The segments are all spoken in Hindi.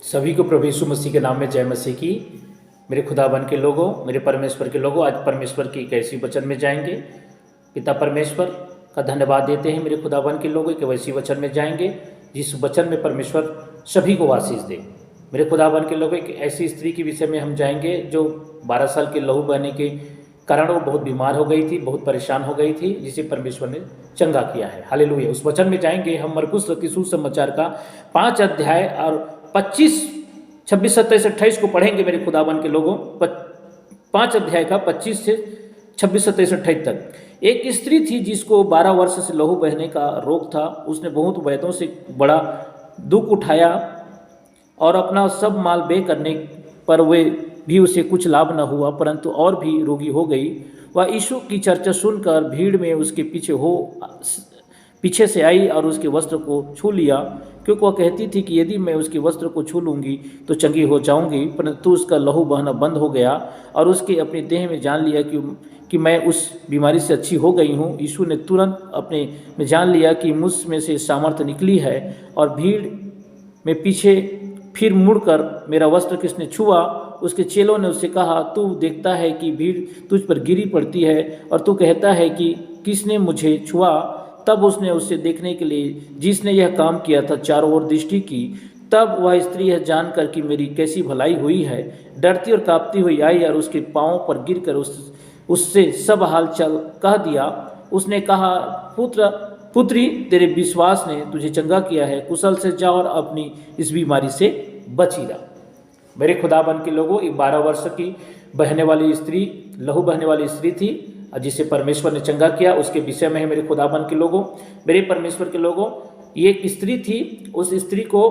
सभी को प्रभु यीशु मसीह के नाम में जय मसीह की। मेरे खुदाबंद के लोगों, मेरे परमेश्वर के लोगों, आज परमेश्वर की एक ऐसी वचन में जाएंगे। पिता परमेश्वर का धन्यवाद देते हैं मेरे खुदाबंद के लोगों, कि वैसी वचन में जाएंगे जिस वचन में परमेश्वर सभी को आशीष दे। मेरे खुदाबंद के लोगों, एक ऐसी स्त्री के विषय में हम जाएंगे जो 12 साल के लहू बहने के कारण वो बहुत बीमार हो गई थी, बहुत परेशान हो गई थी, जिसे परमेश्वर ने चंगा किया है। हालेलुया। उस वचन में जाएंगे हम मरकुस रचित सुसमाचार का 5 अध्याय और 25, 26, 27, 28 को पढ़ेंगे मेरे खुदाबंद के लोगों। 5 अध्याय का 25 से 26, 27, 28 तक। एक स्त्री थी जिसको 12 वर्ष से लहू बहने का रोग था। उसने बहुत वैद्यों से बड़ा दुख उठाया और अपना सब माल बे करने पर वे भी उसे कुछ लाभ न हुआ, परंतु और भी रोगी हो गई। वह यीशु की चर्चा सुनकर भीड़ में उसके पीछे से आई और उसके वस्त्र को छू लिया, क्योंकि वह कहती थी कि यदि मैं उसके वस्त्र को छू लूँगी तो चंगी हो जाऊँगी। परंतु उसका लहू बहना बंद हो गया और उसके अपने देह में जान लिया कि मैं उस बीमारी से अच्छी हो गई हूँ। यीशु ने तुरंत अपने में जान लिया कि मुझ में से सामर्थ्य निकली है, और भीड़ में पीछे फिर मुड़कर मेरा वस्त्र किसने छुआ। उसके चेलों ने उससे कहा, तू देखता है कि भीड़ तुझ पर गिरी पड़ती है और तू कहता है कि किसने मुझे छुआ। तब उसने उससे देखने के लिए जिसने यह काम किया था चारों ओर दृष्टि की। तब वह स्त्री यह जानकर कि मेरी कैसी भलाई हुई है, डरती और कांपती हुई आई और उसके पांवों पर गिरकर उससे सब हाल चाल कह दिया। उसने कहा, पुत्री, तेरे विश्वास ने तुझे चंगा किया है, कुशल से जा और अपनी इस बीमारी से बची रहा। मेरे खुदाबंद के लोगों, एक 12 वर्ष की बहने वाली स्त्री, लहू बहने वाली स्त्री थी, जिसे परमेश्वर ने चंगा किया। उसके विषय में है मेरे खुदाबंद के लोगों, मेरे परमेश्वर के लोगों। ये एक स्त्री थी, उस स्त्री को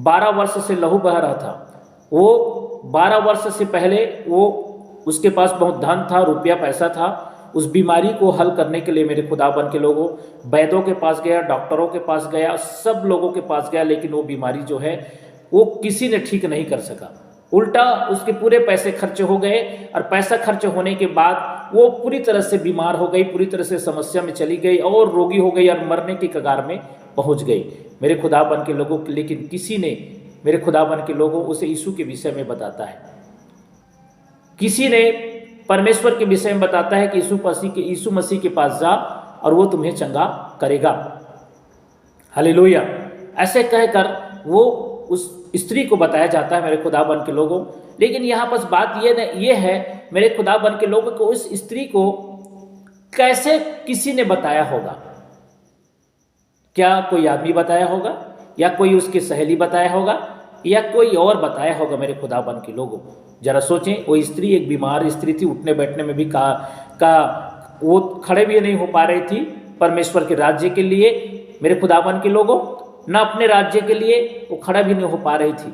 12 वर्ष से लहू बह रहा था। वो 12 वर्ष से पहले उसके पास बहुत धन था, रुपया पैसा था। उस बीमारी को हल करने के लिए मेरे खुदाबंद के लोगों वैद्यों के पास गया, डॉक्टरों के पास गया, सब लोगों के पास गया, लेकिन वो बीमारी जो है वो किसी ने ठीक नहीं कर सका। उल्टा उसके पूरे पैसे खर्च हो गए, और पैसा खर्च होने के बाद वो पूरी तरह से बीमार हो गई, पूरी तरह से समस्या में चली गई और रोगी हो गई और मरने की कगार में पहुंच गई मेरे खुदाबंद के लोगों। लेकिन किसी ने, मेरे खुदाबंद के लोगों, उसे यीशु के विषय में बताता है, किसी ने परमेश्वर के विषय में बताता है कि यीशु मसीह के पास जा और वो तुम्हें चंगा करेगा। हालेलुया। ऐसे कहकर वो उस स्त्री को बताया जाता है मेरे खुदाबंद के लोगों। लेकिन यहाँ पर बात ये है मेरे खुदाबंद के लोगों को, उस स्त्री को कैसे किसी ने बताया होगा? क्या कोई आदमी बताया होगा, या कोई उसकी सहेली बताया होगा, या कोई और बताया होगा? मेरे खुदाबंद के लोगों, जरा सोचें। वो स्त्री एक बीमार स्त्री थी, उठने बैठने में भी वो खड़े भी नहीं हो पा रही थी परमेश्वर के राज्य के लिए। मेरे खुदाबंद के लोगों, ना अपने राज्य के लिए वो खड़ा भी नहीं हो पा रही थी।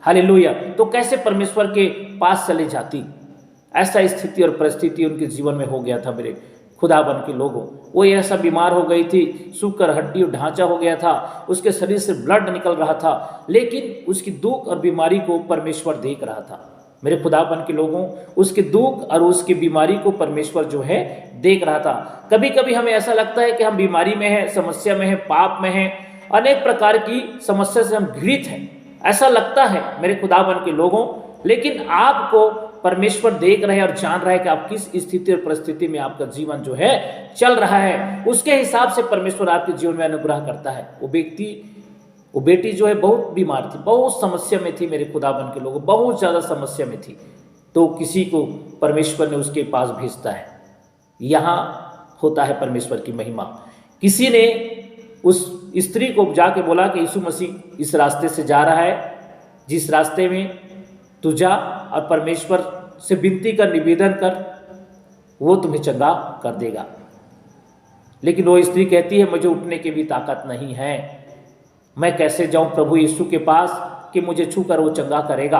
हालेलुया। तो कैसे परमेश्वर के पास चले जाती? ऐसा स्थिति और परिस्थिति उनके जीवन में हो गया था मेरे खुदाबंद के लोगों। वो ऐसा बीमार हो गई थी, सूखकर हड्डी और ढांचा हो गया था, उसके शरीर से ब्लड निकल रहा था, लेकिन उसकी दुख और बीमारी को परमेश्वर देख रहा था। मेरे खुदाबंद के लोगों, उसके दुख और उसकी बीमारी को परमेश्वर जो है देख रहा था। कभी कभी हमें ऐसा लगता है कि हम बीमारी में हैं, समस्या में हैं, पाप में हैं, अनेक प्रकार की समस्या से हम घृणित हैं, ऐसा लगता है मेरे खुदाबंद के लोगों। लेकिन आपको परमेश्वर देख रहे हैं और जान रहा है कि आप किस स्थिति और परिस्थिति में आपका जीवन जो है चल रहा है। उसके हिसाब से परमेश्वर आपके जीवन में अनुग्रह करता है। वो बेटी जो है बहुत बीमार थी, बहुत समस्या में थी मेरे खुदाबंद के लोगों, बहुत ज़्यादा समस्या में थी। तो किसी को परमेश्वर ने उसके पास भेजता है। यहाँ होता है परमेश्वर की महिमा। किसी ने उस स्त्री को जाके बोला कि यीशु मसीह इस रास्ते से जा रहा है, जिस रास्ते में तू जा और परमेश्वर से विनती कर, निवेदन कर, वो तुम्हें चंगा कर देगा। लेकिन वो स्त्री कहती है, मुझे उठने की भी ताकत नहीं है, मैं कैसे जाऊं प्रभु यीशु के पास कि मुझे छूकर वो चंगा करेगा,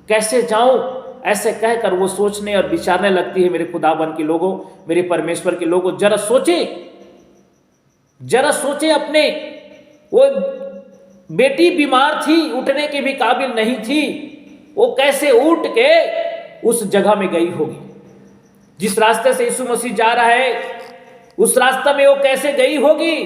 कैसे जाऊं? ऐसे कहकर वो सोचने और विचारने लगती है मेरे खुदाबंद के लोगों, मेरे परमेश्वर के लोगों। जरा सोचे अपने, वो बेटी बीमार थी, उठने के भी काबिल नहीं थी, वो कैसे उठ के उस जगह में गई होगी जिस रास्ते से यीशु मसीह जा रहा है, उस रास्ते में वो कैसे गई होगी?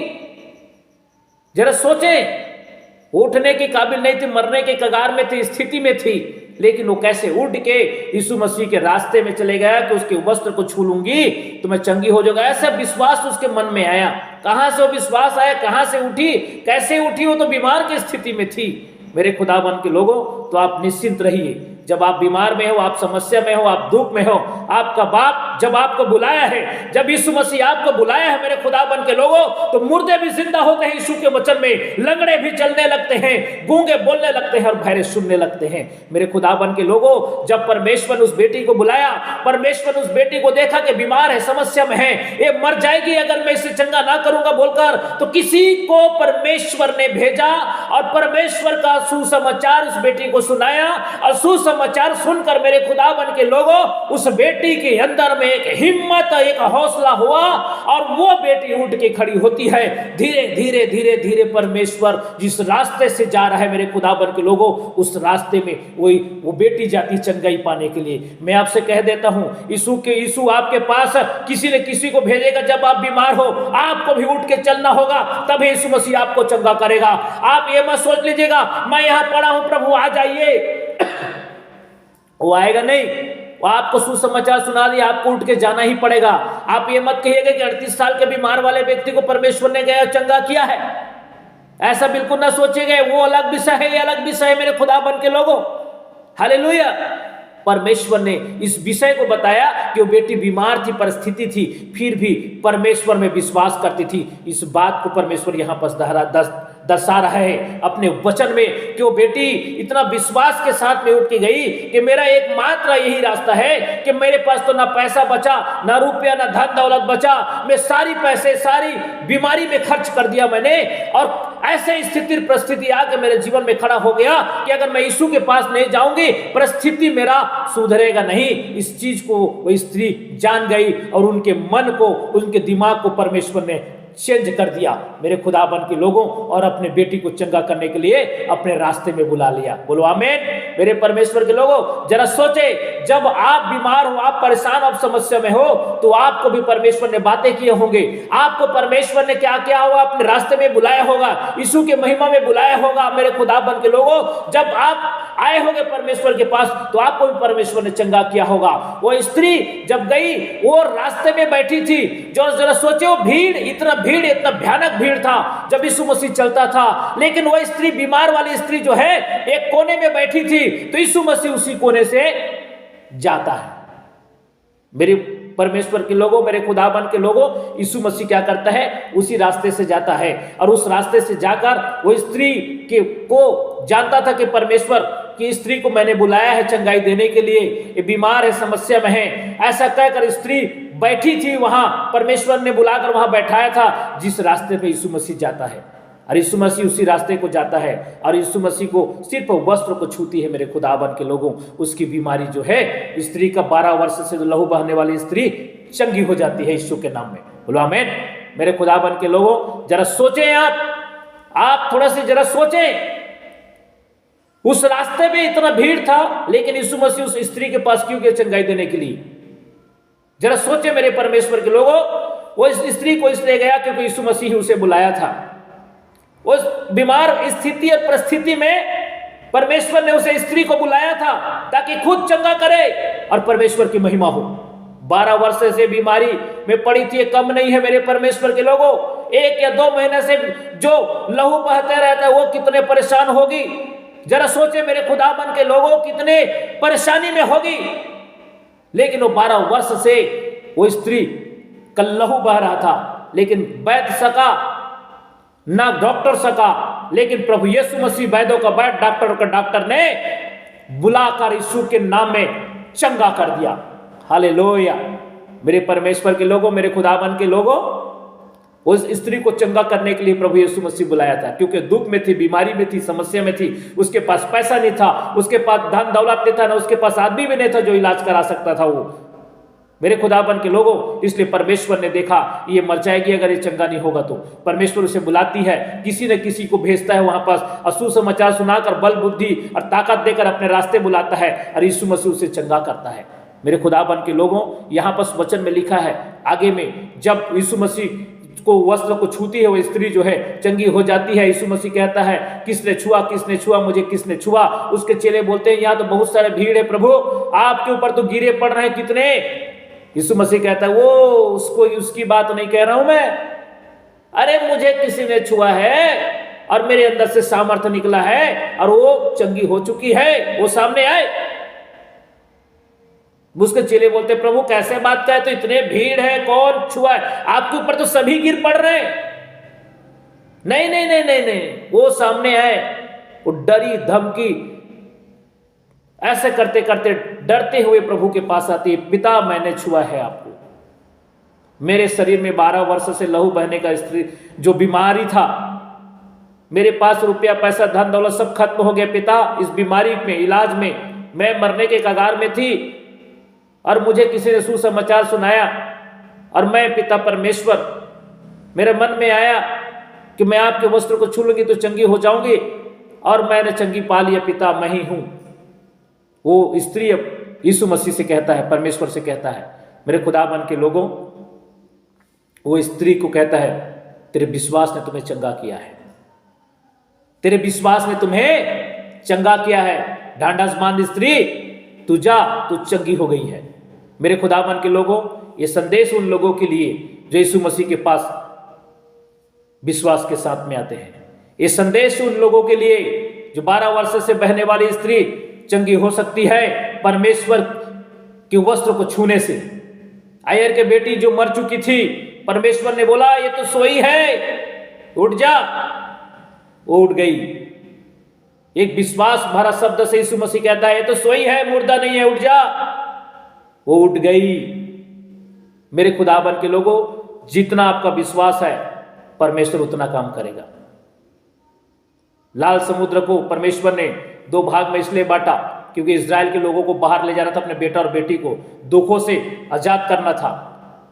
जरा सोचें। उठने के काबिल नहीं थी, मरने के कगार में थी, स्थिति में थी, लेकिन वो कैसे उठ के यीशु मसीह के रास्ते में चले गया कि उसके वस्त्र को छू लूंगी तो मैं चंगी हो जाऊंगा। ऐसा विश्वास उसके मन में आया। कहां से वो विश्वास आया, कहां से उठी, कैसे उठी? वो तो बीमार की स्थिति में थी। मेरे खुदाबंद के लोगों, तो आप निश्चिंत रहिए। जब आप बीमार में हो, आप समस्या में हो, आप दुख में हो, आपका बाप जब आपको बुलाया है, जब यीशु मसीह आपको बुलाया है मेरे खुदाबंद के लोगों, तो मुर्दे भी जिंदा होते हैं यीशु के वचन में, लंगड़े भी चलने लगते हैं, गूंगे बोलने लगते हैं और बहरे सुनने लगते हैं। मेरे खुदाबंद के लोगों, जब परमेश्वर उस बेटी को बुलाया, परमेश्वर उस बेटी को देखा कि बीमार है, समस्या में है, ये मर जाएगी अगर मैं इसे चंगा ना करूंगा बोलकर, तो किसी को परमेश्वर ने भेजा और परमेश्वर का सुसमाचार उस बेटी को सुनाया। और सुसमाचार सुनकर मेरे खुदाबंद के लोगों, उस बेटी के अंदर में एक हिम्मत, एक हौसला हुआ और वो बेटी उठ के खड़ी होती है। धीरे धीरे धीरे धीरे परमेश्वर जिस रास्ते से जा रहा है मेरे खुदाबंद के लोगों, उस रास्ते में वो बेटी जाती चंगाई पाने के लिए। मैं आपसे कह देता हूं, यीशु आपके पास किसी न किसी को भेजेगा। जब आप बीमार हो, आपको भी उठ के चलना होगा, तब यीशु मसीह आपको चंगा करेगा। आप ये मत सोच लीजिएगा मैं यहां पड़ा हूं, प्रभु आ जाइए, वो आएगा नहीं। वो आपको सुसमाचार सुना दिया, आपको उठ के जाना ही पड़ेगा। आप ये मत कहिएगा कि 38 साल के बीमार वाले व्यक्ति को परमेश्वर ने गया चंगा किया है, ऐसा बिल्कुल ना सोचिएगा। वो अलग विषय है, ये अलग विषय है मेरे खुदाबंद के लोगों। हालेलुया। परमेश्वर ने इस विषय को बताया कि वो बेटी बीमार थी, परिस्थिति थी, फिर भी परमेश्वर में विश्वास करती थी। इस बात को परमेश्वर यहां पर दर्शा रहा है अपने वचन में कि वो बेटी इतना विश्वास के साथ में उठ के गई कि मेरा एकमात्र यही रास्ता है कि मेरे पास तो ना पैसा बचा, ना रुपया, ना धन दौलत बचा, मैं सारी पैसे सारी बीमारी में खर्च कर दिया मैंने। और ऐसे स्थिति परिस्थिति आके मेरे जीवन में खड़ा हो गया कि अगर मैं यीशु के पास नहीं जाऊंगी, परिस्थिति मेरा सुधरेगा नहीं। इस चीज को वो स्त्री जान गई और उनके मन को, उनके दिमाग को परमेश्वर ने चेंज कर दिया मेरे खुदाबंद के लोगों, और अपने बेटी को चंगा करने के लिए अपने रास्ते में बुला लिया। बोलो आमीन। मेरे परमेश्वर के लोगों, जरा सोचे, जब आप बीमार हो, आप परेशान, आप समस्या में हो, तो आपको भी परमेश्वर ने बातें किए होंगे। आपको परमेश्वर ने क्या क्या होगा, अपने रास्ते में बुलाया होगा, यीशु के महिमा में बुलाया होगा। मेरे खुदाबंद के लोगों, जब आप आए होंगे परमेश्वर के पास, तो आपको भी परमेश्वर ने चंगा किया होगा। वो स्त्री जब गई, वो रास्ते में बैठी थी, जो जरा सोचे, वो भीड़, इतना भयानक भीड़ था जब यीशु मसीह चलता था, लेकिन वह स्त्री, बीमार वाली स्त्री जो है, एक कोने में बैठी थी, तो यीशु मसीह उसी कोने से जाता है। मेरे परमेश्वर के लोगों, मेरे खुदाबंद के लोगों, यीशु मसीह क्या करता है, उसी रास्ते से जाता है। और उस रास्ते से जाकर वो स्त्री को जानता था कि परमेश्वर की स्त्री को मैंने बुलाया है चंगाई देने के लिए, ये बीमार है, समस्या में है। ऐसा कहकर स्त्री बैठी थी वहां, परमेश्वर ने बुलाकर वहां बैठाया था जिस रास्ते पे यीशु मसीह जाता है। और यीशु मसीह उसी रास्ते को जाता है और यीशु मसीह को सिर्फ वस्त्र को छूती है मेरे खुदाबंद के लोगों, उसकी बीमारी जो है, स्त्री का 12 वर्ष से लहू बहने वाली स्त्री चंगी हो जाती है यीशु के नाम में। बोलो आमीन। मेरे खुदाबंद के लोगों, जरा सोचें, आप थोड़ा सा जरा सोचें, उस रास्ते में इतना भीड़ था, लेकिन यीशु मसीह उस स्त्री के पास क्यों गए चंगाई देने के लिए? जरा सोचे मेरे परमेश्वर के लोगों, वो इस स्त्री को इसलिए गया क्योंकि यीशु मसीह उसे बुलाया था। उस बीमार स्थिति और परिस्थिति में परमेश्वर ने उसे स्त्री को बुलाया था ताकि खुद चंगा करे और परमेश्वर की महिमा हो। 12 वर्ष से बीमारी में पड़ी थी, कम नहीं है मेरे परमेश्वर के लोगों। 1 या 2 महीने से जो लहू बहते रहता है, वो कितने परेशान होगी। जरा सोचे मेरे खुदाबंद के लोगों, कितने परेशानी में होगी। लेकिन वो 12 वर्ष से वो स्त्री का लहू बह रहा था, लेकिन वैद्य सका ना डॉक्टर सका, लेकिन प्रभु यीशु मसीह वैद्यों का वैद्य, डॉक्टर का डॉक्टर ने बुलाकर यीशु के नाम में चंगा कर दिया। हालेलुया। मेरे परमेश्वर के लोगों, मेरे खुदाबंद के लोगों, उस स्त्री को चंगा करने के लिए प्रभु यीशु मसीह बुलाया था, क्योंकि दुख में थी, बीमारी में थी, समस्या में थी। उसके पास पैसा नहीं था, उसके पास धन दौलत नहीं था, ना उसके पास आदमी भी नहीं था जो इलाज करा सकता था वो। मेरे खुदाबंद के लोगों, इसलिए परमेश्वर ने देखा ये मर जाएगी अगर ये चंगा नहीं होगा, तो परमेश्वर उसे बुलाती है, किसी न किसी को भेजता है वहां पास, सुसमाचार सुनाकर बल बुद्धि और ताकत देकर अपने रास्ते बुलाता है और यीशु मसीह उसे चंगा करता है। मेरे खुदाबंद के लोगों, यहाँ पर वचन में लिखा है आगे में, जब यीशु मसीह को वस्त्र को छूती है वो स्त्री जो है चंगी हो जाती है। यीशु मसीह कहता है किसने छुआ मुझे किसने छुआ। उसके चेले बोलते हैं यहाँ तो बहुत सारे भीड़ है प्रभु, आपके ऊपर तो गिरे पड़ रहे हैं कितने। यीशु मसीह कहता है वो उसको उसकी बात नहीं कह रहा हूं मैं, अरे मुझे किसी ने छुआ है और मेरे अंदर से सामर्थ्य निकला है और वो चंगी हो चुकी है, वो सामने आए। उसके चेले बोलते प्रभु कैसे बात कहे, तो इतने भीड़ है कौन छुआ है, आपके ऊपर तो सभी गिर पड़ रहे हैं। नहीं नहीं नहीं नहीं नहीं, वो सामने आए, वो डरी धमकी ऐसे करते करते डरते हुए प्रभु के पास आती है, पिता मैंने छुआ है आपको, मेरे शरीर में 12 वर्ष से लहू बहने का स्त्री जो बीमारी था, मेरे पास रुपया पैसा धन दौलत सब खत्म हो गया पिता, इस बीमारी में इलाज में मैं मरने के कगार में थी और मुझे किसी ने सुसमाचार सुनाया और मैं पिता परमेश्वर मेरे मन में आया कि मैं आपके वस्त्र को छू लूंगी तो चंगी हो जाऊंगी और मैंने चंगी पा लिया पिता मैं ही हूं। वो स्त्री अब यीशु मसीह से कहता है, परमेश्वर से कहता है, मेरे खुदाबंद के लोगों, वो स्त्री को कहता है तेरे विश्वास ने तुम्हें चंगा किया है, तेरे विश्वास ने तुम्हें चंगा किया है, ढांढसमंद स्त्री तू जा, तू चंगी हो गई है। मेरे खुदाबंद के लोगों, ये संदेश उन लोगों के लिए जो यीशु मसीह के पास विश्वास के साथ में आते हैं, ये संदेश उन लोगों के लिए जो 12 वर्ष से बहने वाली स्त्री चंगी हो सकती है परमेश्वर के वस्त्र को छूने से। आयर के बेटी जो मर चुकी थी, परमेश्वर ने बोला ये तो सोई है, उठ जा, वो उठ गई। एक विश्वास भरा शब्द से यीशु मसीह कहता है ये तो सोई है, मुर्दा नहीं है, उठ जा, वो उठ गई। मेरे खुदाबंद के लोगों, जितना आपका विश्वास है परमेश्वर उतना काम करेगा। लाल समुद्र को परमेश्वर ने 2 भाग में इसलिए बांटा क्योंकि इजराइल के लोगों को बाहर ले जाना था, अपने बेटा और बेटी को दुखों से आजाद करना था।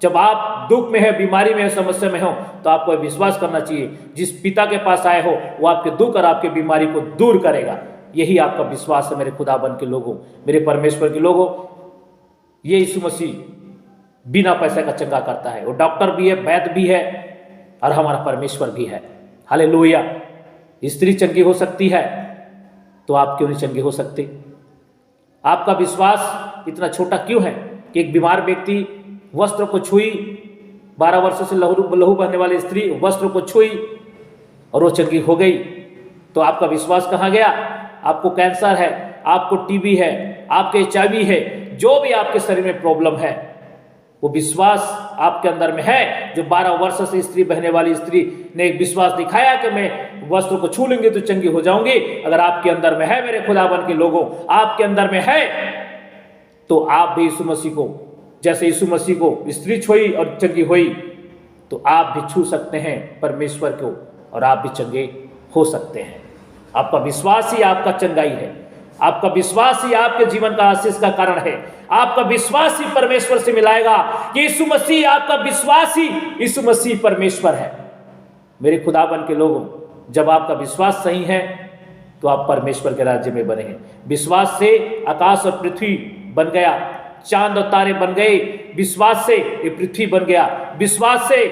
जब आप दुख में है, बीमारी में है, समस्या में हो, तो आपको विश्वास करना चाहिए जिस पिता के पास आए हो वो आपके दुख और आपकी बीमारी को दूर करेगा। यही आपका विश्वास है मेरे खुदाबंद के लोगों, मेरे परमेश्वर के लोगों। ये यीशु मसीह बिना पैसे का चंगा करता है, वो डॉक्टर भी है, वैद्य भी है और हमारा परमेश्वर भी है। हालेलुया। स्त्री चंगी हो सकती है तो आप क्यों नहीं चंगे हो सकते? आपका विश्वास इतना छोटा क्यों है कि एक बीमार व्यक्ति वस्त्र को छुई, 12 वर्ष से लहू बहने वाली स्त्री वस्त्र को छुई और वो चंगी हो गई, तो आपका विश्वास कहाँ गया? आपको कैंसर है, आपको टीबी है, आपके HIV है, जो भी आपके शरीर में प्रॉब्लम है, वो विश्वास आपके अंदर में है। जो 12 वर्ष से स्त्री बहने वाली स्त्री ने एक विश्वास दिखाया कि मैं वस्त्र को छू लूंगी तो चंगी हो जाऊंगी, अगर आपके अंदर में है मेरे खुदाबंद के लोगों, आपके अंदर में है, तो आप भी यीशु मसीह को, जैसे यीशु मसीह को स्त्री छुई और चंगी हुई, तो आप भी छू सकते हैं परमेश्वर को और आप भी चंगे हो सकते हैं। आपका विश्वास ही आपका चंगाई है, आपका विश्वास ही आपके जीवन का आशीष का कारण है, आपका विश्वास ही परमेश्वर से मिलाएगा कि यीशु मसीह आपका विश्वास ही यीशु मसीह परमेश्वर है। मेरे खुदाबंद के लोगों, जब आपका विश्वास सही है तो आप परमेश्वर के राज्य में बने हैं। विश्वास से आकाश और पृथ्वी बन गया, चांद और तारे बन गए, विश्वास से ये पृथ्वी बन गया, विश्वास से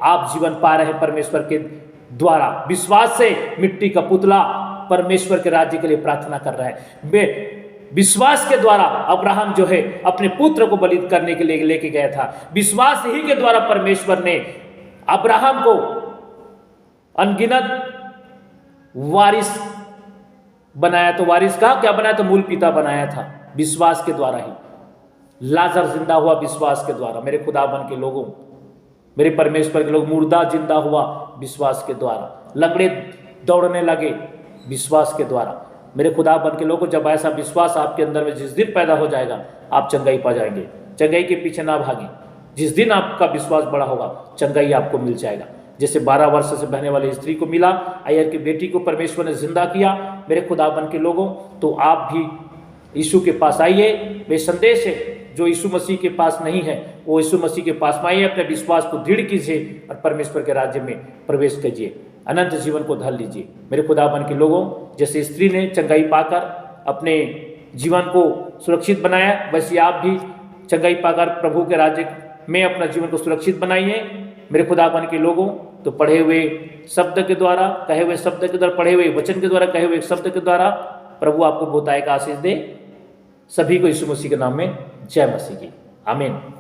आप जीवन पा रहे हैं परमेश्वर के द्वारा, विश्वास से मिट्टी का पुतला परमेश्वर के राज्य के लिए प्रार्थना कर रहा है। विश्वास के द्वारा अब्राहम जो है अपने पुत्र को बलि करने के लिए लेके गया था, विश्वास ही के द्वारा परमेश्वर ने अब्राहम को अनगिनत वारिस बनाया। तो वारिस का क्या बनाया? तो मूल पिता बनाया था, विश्वास के द्वारा ही। लाजर जिंदा हुआ विश्वास के द्वारा। मेरे खुदाबंद के लोगों, मेरे परमेश्वर के लोग, मुर्दा जिंदा हुआ विश्वास के द्वारा, लंगड़े दौड़ने लगे विश्वास के द्वारा। मेरे खुदाबंद के लोगों, जब ऐसा विश्वास आपके अंदर में जिस दिन पैदा हो जाएगा, आप चंगाई पा जाएंगे। चंगाई के पीछे ना भागें, जिस दिन आपका विश्वास बड़ा होगा चंगाई आपको मिल जाएगा। जैसे 12 वर्ष से बहने वाली स्त्री को मिला, आयर की बेटी को परमेश्वर ने जिंदा किया। मेरे खुदाबंद के लोगों, तो आप भी यीशु के पास आइए। वे संदेश है जो यीशु मसीह के पास नहीं है, वो यीशु मसीह के पास में आइए, अपने विश्वास को दृढ़ कीजिए और परमेश्वर के राज्य में प्रवेश कीजिए, अनंत जीवन को धर लीजिए। मेरे खुदाबंद के लोगों, जैसे स्त्री ने चंगाई पाकर अपने जीवन को सुरक्षित बनाया, वैसे आप भी चंगाई पाकर प्रभु के राज्य में अपना जीवन को सुरक्षित बनाइए। मेरे खुदाबंद के लोगों, तो पढ़े हुए शब्द के द्वारा, कहे हुए शब्द के द्वारा, पढ़े हुए वचन के द्वारा, कहे हुए शब्द के द्वारा प्रभु आपको बहुतायत आशीष दे। सभी को यीशु मसीह के नाम में जय मसीह की। आमीन।